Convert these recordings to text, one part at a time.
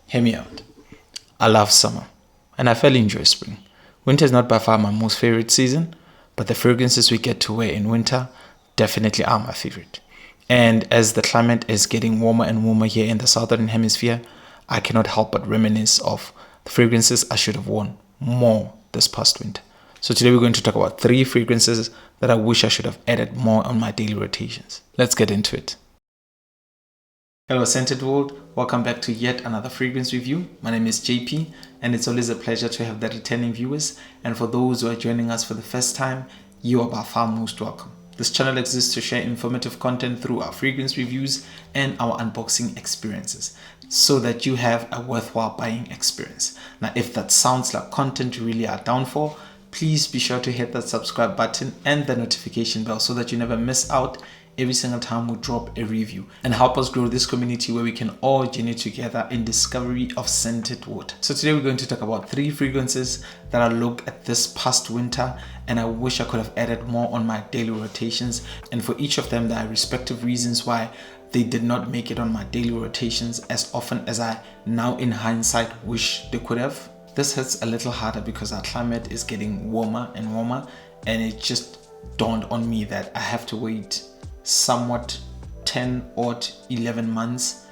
Hear me out. I love summer, and I fairly enjoy spring. Winter is not by far my most favorite season, but the fragrances we get to wear in winter definitely are my favorite. And as the climate is getting warmer and warmer here in the southern hemisphere, I cannot help but reminisce of the fragrances I should have worn more this past winter. So today we're going to talk about 3 fragrances that I wish I should have added more on my daily rotations. Let's get into it. Hello scented world, welcome back to yet another fragrance review. My name is JP and it's always a pleasure to have the returning viewers, and for those who are joining us for the first time, you are by far most welcome. This channel exists to share informative content through our fragrance reviews and our unboxing experiences so that you have a worthwhile buying experience. Now if that sounds like content you really are down for, please be sure to hit that subscribe button and the notification bell so that you never miss out every single time we drop a review, and help us grow this community where we can all journey together in discovery of scented water. So today we're going to talk about 3 fragrances that I looked at this past winter and I wish I could have added more on my daily rotations, and for each of them there are respective reasons why they did not make it on my daily rotations as often as I now in hindsight wish they could have. This hits a little harder because our climate is getting warmer and warmer, and it just dawned on me that I have to wait somewhat 10 or 11 months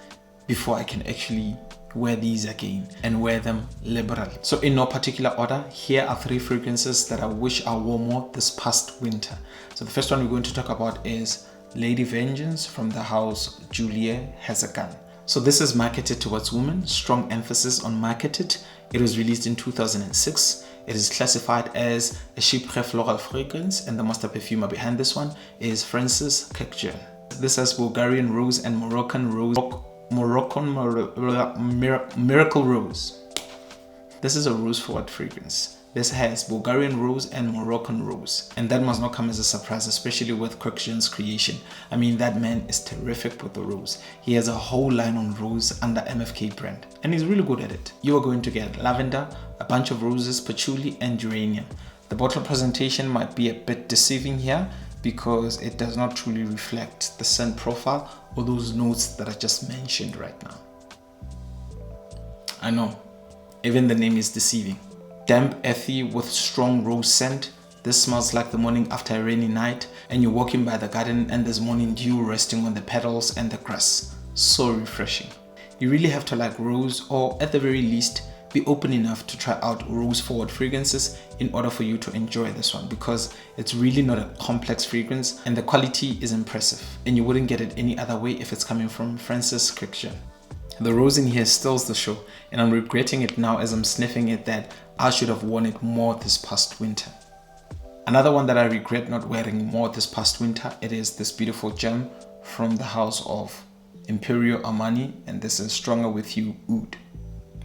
before I can actually wear these again and wear them liberally. So in no particular order, here are 3 fragrances that I wish I wore more this past winter. So the first one we're going to talk about is Lady Vengeance from the house Juliette Has. So this is marketed towards women, strong emphasis on marketed. It was released in 2006. It is classified as a chypre floral fragrance, and the master perfumer behind this one is Francis Kekjer. This has Bulgarian rose and miracle rose. This is a rose forward fragrance. This has Bulgarian rose and Moroccan rose, and that must not come as a surprise, especially with Kekjer's creation. I mean, that man is terrific with the rose. He has a whole line on rose under MFK brand, and he's really good at it. You are going to get lavender, a bunch of roses, patchouli and geranium. The bottle presentation might be a bit deceiving here because it does not truly reflect the scent profile or those notes that I just mentioned right now. I know, even the name is deceiving. Damp, earthy with strong rose scent. This smells like the morning after a rainy night and you're walking by the garden and there's morning dew resting on the petals and the grass. So refreshing. You really have to like rose, or at the very least be open enough to try out rose forward fragrances in order for you to enjoy this one, because it's really not a complex fragrance and the quality is impressive, and you wouldn't get it any other way if it's coming from Francis Kekjer. The rose in here steals the show, and I'm regretting it now as I'm sniffing it that I should have worn it more this past winter. Another one that I regret not wearing more this past winter, it is this beautiful gem from the house of Emporio Armani, and this is Stronger With You Oud.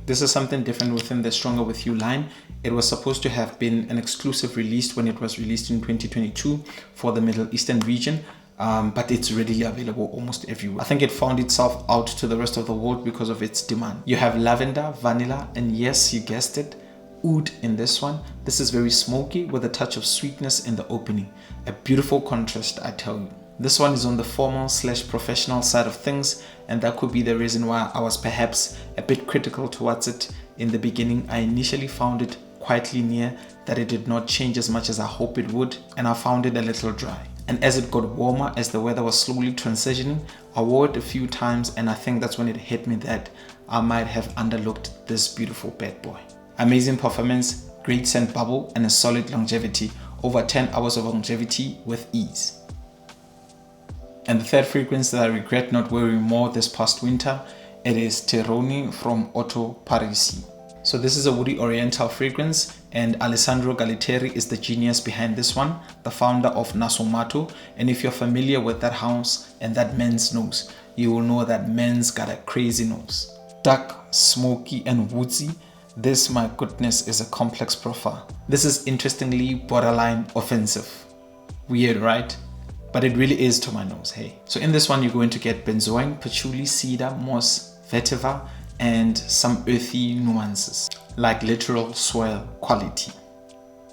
This is something different within the Stronger With You line. It was supposed to have been an exclusive release when it was released in 2022 for the Middle Eastern region. But it's readily available almost everywhere. I think it found itself out to the rest of the world because of its demand. You have lavender, vanilla, and yes, you guessed it, oud in this one. This is very smoky with a touch of sweetness in the opening. A beautiful contrast, I tell you. This one is on the formal/professional side of things, and that could be the reason why I was perhaps a bit critical towards it in the beginning. I initially found it quite linear, that it did not change as much as I hope it would, and I found it a little dry. And as it got warmer, as the weather was slowly transitioning, I wore it a few times, and I think that's when it hit me that I might have underlooked this beautiful bad boy. Amazing performance, great scent bubble, and a solid longevity, over 10 hours of longevity with ease. And the third fragrance that I regret not wearing more this past winter, it is Terroni from Orto Parisi. So this is a woody oriental fragrance, and Alessandro Galleteri is the genius behind this one, the founder of Nasomato. And if you're familiar with that house and that men's nose, you will know that men's got a crazy nose. Dark, smoky and woodsy. This, my goodness, is a complex profile. This is interestingly borderline offensive. Weird, right? But it really is to my nose, hey. So in this one, you're going to get benzoin, patchouli, cedar, moss, vetiver, and some earthy nuances, like literal soil quality.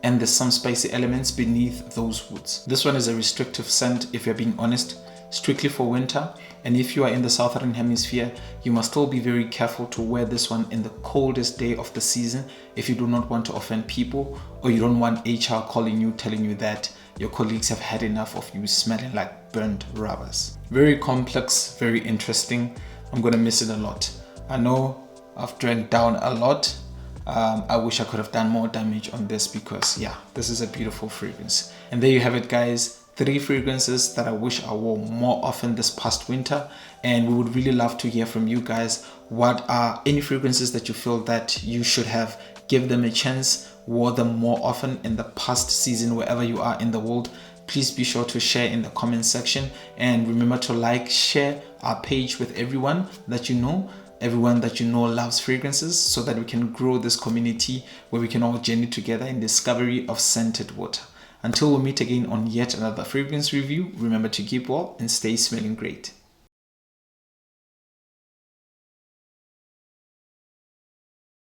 And there's some spicy elements beneath those woods. This one is a restrictive scent, if you're being honest, strictly for winter, And if you are in the southern hemisphere, you must still be very careful to wear this one in the coldest day of the season if you do not want to offend people, or you don't want HR calling you, telling you that your colleagues have had enough of you smelling like burnt rubbers. Very complex, very interesting. I'm gonna miss it a lot. I know I've drank down a lot. I wish I could have done more damage on this because yeah, this is a beautiful fragrance. And there you have it, guys. 3 fragrances that I wish I wore more often this past winter. And we would really love to hear from you guys. What are any fragrances that you feel that you should have give them a chance, wore them more often in the past season wherever you are in the world? Please be sure to share in the comment section, and remember to like, share our page with everyone that you know. Everyone that you know loves fragrances, so that we can grow this community where we can all journey together in discovery of scented water. Until we meet again on yet another fragrance review, remember to keep well and stay smelling great.